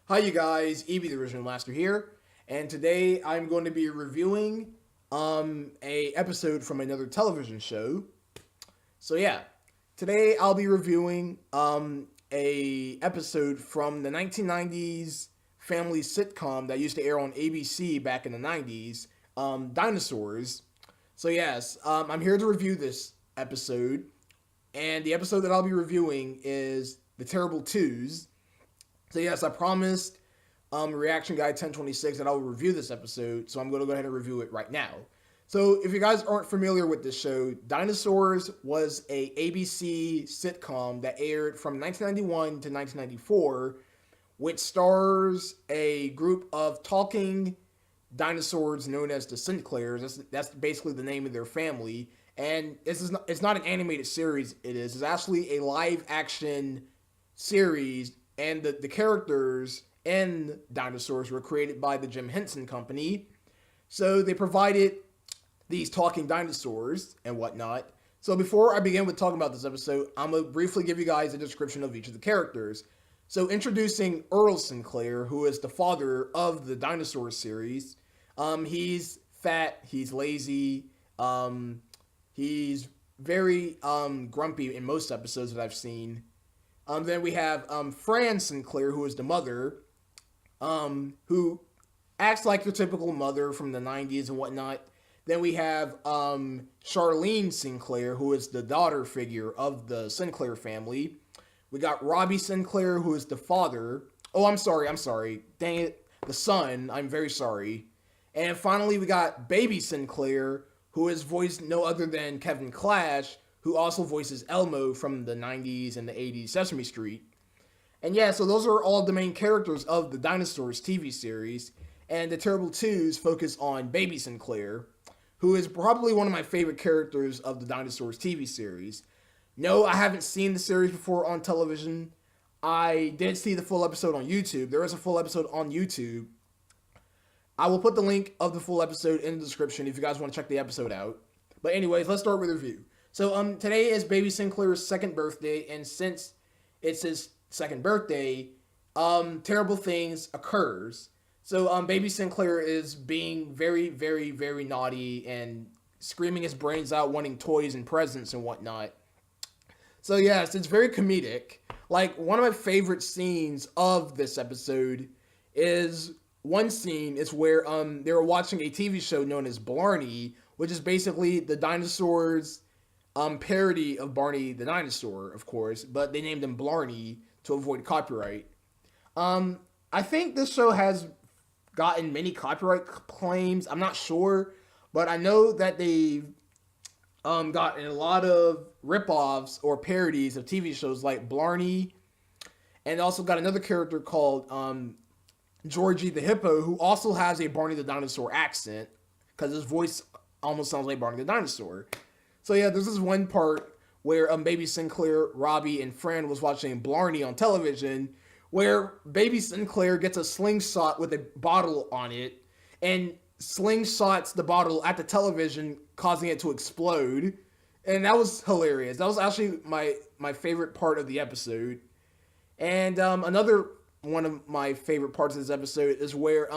Hi you guys, Evie the Original Master here, and today I'm going to be reviewing a episode from another television show. So yeah, today I'll be reviewing a episode from the 1990s family sitcom that used to air on ABC back in the 90s, Dinosaurs. So yes, I'm here to review this episode, and the episode that I'll be reviewing is The Terrible Twos. So yes, I promised Reaction Guy 1026 that I will review this episode, so I'm going to go ahead and review it right now. So if you guys aren't familiar with this show, Dinosaurs was a ABC sitcom that aired from 1991 to 1994, which stars a group of talking dinosaurs known as the Sinclairs. That's basically the name of their family. And it's not an animated series, it's actually a live action series, and the characters and Dinosaurs were created by the Jim Henson Company. So they provided these talking dinosaurs and whatnot. So before I begin with talking about this episode, I'm going to briefly give you guys a description of each of the characters. So introducing Earl Sinclair, who is the father of the Dinosaur series. He's fat, he's lazy, he's very grumpy in most episodes that I've seen. Then we have Fran Sinclair, who is the mother, who acts like your typical mother from the 90s and whatnot. Then we have Charlene Sinclair, who is the daughter figure of the Sinclair family. We got Robbie Sinclair, who is the father. Oh, I'm sorry. Dang it. The son. I'm very sorry. And finally, we got Baby Sinclair, who is voiced no other than Kevin Clash, who also voices Elmo from the 90s and the 80s Sesame Street. And yeah, so those are all the main characters of the Dinosaurs TV series. And the Terrible Twos focus on Baby Sinclair, who is probably one of my favorite characters of the Dinosaurs TV series. No, I haven't seen the series before on television. I did see the full episode on YouTube. There is a full episode on YouTube. I will put the link of the full episode in the description if you guys want to check the episode out. But anyways, let's start with the review. So today is Baby Sinclair's second birthday, and since it's his second birthday, terrible things occurs. So Baby Sinclair is being very, very, very naughty and screaming his brains out, wanting toys and presents and whatnot. So yes, it's very comedic. Like, one of my favorite scenes of this episode is one scene is where they were watching a TV show known as Blarney, which is basically the dinosaurs parody of Barney the Dinosaur, of course, but they named him Blarney to avoid copyright. I think this show has gotten many copyright claims. I'm not sure, but I know that they've gotten a lot of ripoffs or parodies of TV shows like Blarney, and also got another character called Georgie the Hippo, who also has a Barney the Dinosaur accent, because his voice almost sounds like Barney the Dinosaur. So yeah, there's this one part where Baby Sinclair, Robbie, and Fran was watching Blarney on television, where Baby Sinclair gets a slingshot with a bottle on it, and slingshots the bottle at the television, causing it to explode. And that was hilarious. That was actually my favorite part of the episode. And another one of my favorite parts of this episode is where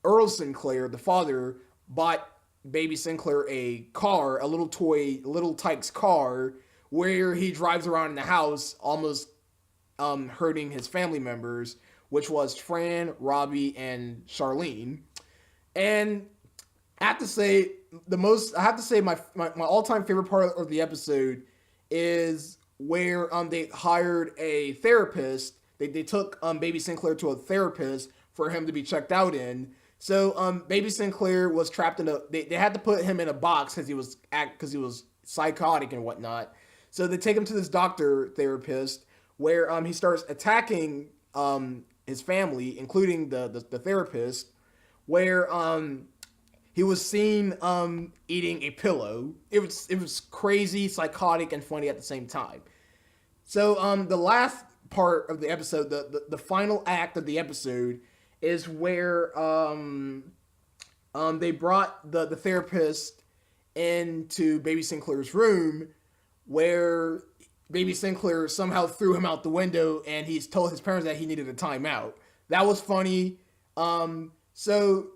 Earl Sinclair, the father, bought Baby Sinclair a car, a little toy, Little Tyke's car, where he drives around in the house, almost hurting his family members, which was Fran, Robbie, and Charlene. And I have to say, my all-time favorite part of the episode is where they hired a therapist. They took Baby Sinclair to a therapist for him to be checked out in. So Baby Sinclair was trapped in they had to put him in a box because he was psychotic and whatnot. So they take him to this doctor therapist where he starts attacking his family, including the therapist, where he was seen eating a pillow. It was crazy, psychotic, and funny at the same time. So the last part of the episode, the final act of the episode, is where they brought the therapist into Baby Sinclair's room, where Baby Sinclair somehow threw him out the window, and he's told his parents that he needed a timeout. That was funny. So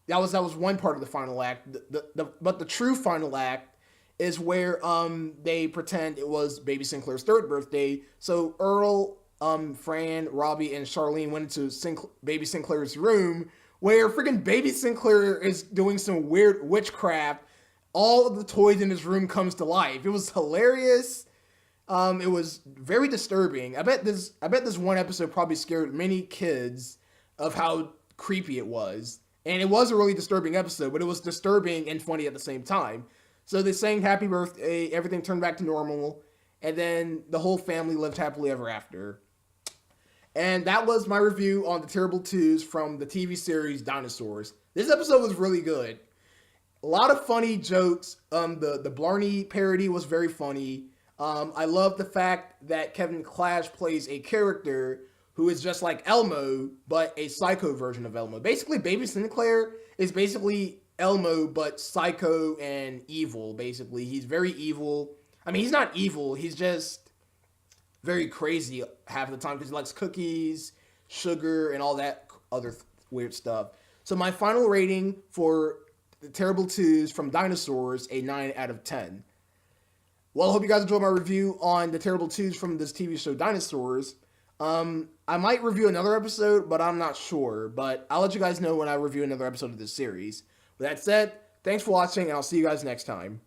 that was one part of the final act. But the true final act is where they pretend it was Baby Sinclair's third birthday. So Earl, Fran, Robbie, and Charlene went into Baby Sinclair's room where freaking Baby Sinclair is doing some weird witchcraft. All of the toys in his room comes to life. It was hilarious. It was very disturbing. I bet this one episode probably scared many kids of how creepy it was. And it was a really disturbing episode, but it was disturbing and funny at the same time. So they sang happy birthday, everything turned back to normal, and then the whole family lived happily ever after. And that was my review on the Terrible Twos from the TV series Dinosaurs. This episode was really good. A lot of funny jokes. The Blarney parody was very funny. I love the fact that Kevin Clash plays a character who is just like Elmo, but a psycho version of Elmo. Basically, Baby Sinclair is basically Elmo, but psycho and evil, basically. He's very evil. I mean, he's not evil. He's just very crazy half the time because he likes cookies, sugar, and all that other weird stuff. So my final rating for the Terrible Twos from Dinosaurs, a 9 out of 10. Well, I hope you guys enjoyed my review on the Terrible Twos from this TV show Dinosaurs. I might review another episode, but I'm not sure. But I'll let you guys know when I review another episode of this series. With that said, thanks for watching, and I'll see you guys next time.